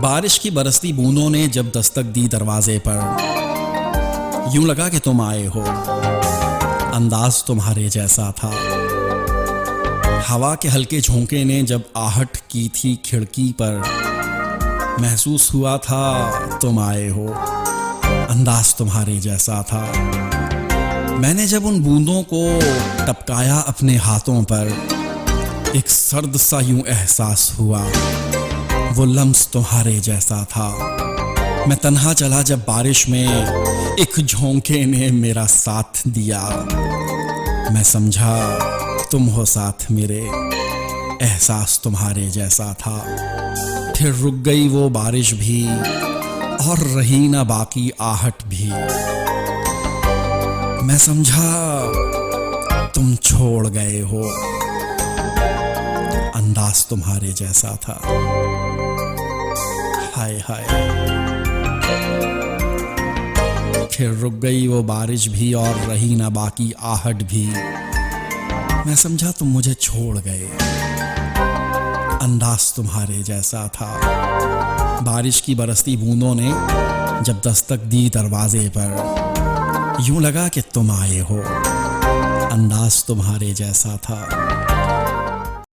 बारिश की बरसती बूंदों ने जब दस्तक दी दरवाजे पर, यूं लगा कि तुम आए हो। अंदाज तुम्हारे जैसा था। हवा के हल्के झोंके ने जब आहट की थी खिड़की पर, महसूस हुआ था तुम आए हो। अंदाज तुम्हारे जैसा था। मैंने जब उन बूंदों को टपकाया अपने हाथों पर, एक सर्द सा यूं एहसास हुआ, वो लम्स तुम्हारे जैसा था। मैं तन्हा चला जब बारिश में एक झोंके ने मेरा साथ दिया। मैं समझा तुम हो साथ मेरे, एहसास तुम्हारे जैसा था। फिर रुक गई वो बारिश भी और रही ना बाकी आहट भी। मैं समझा तुम छोड़ गए हो, अंदाज तुम्हारे जैसा था। हाय हाय। फिर रुक गई वो बारिश भी और रही ना बाकी आहट भी। मैं समझा तुम मुझे छोड़ गए, अंदाज तुम्हारे जैसा था। बारिश की बरसती बूंदों ने जब दस्तक दी दरवाजे पर, यूं लगा कि तुम आए हो। अंदाज तुम्हारे जैसा था।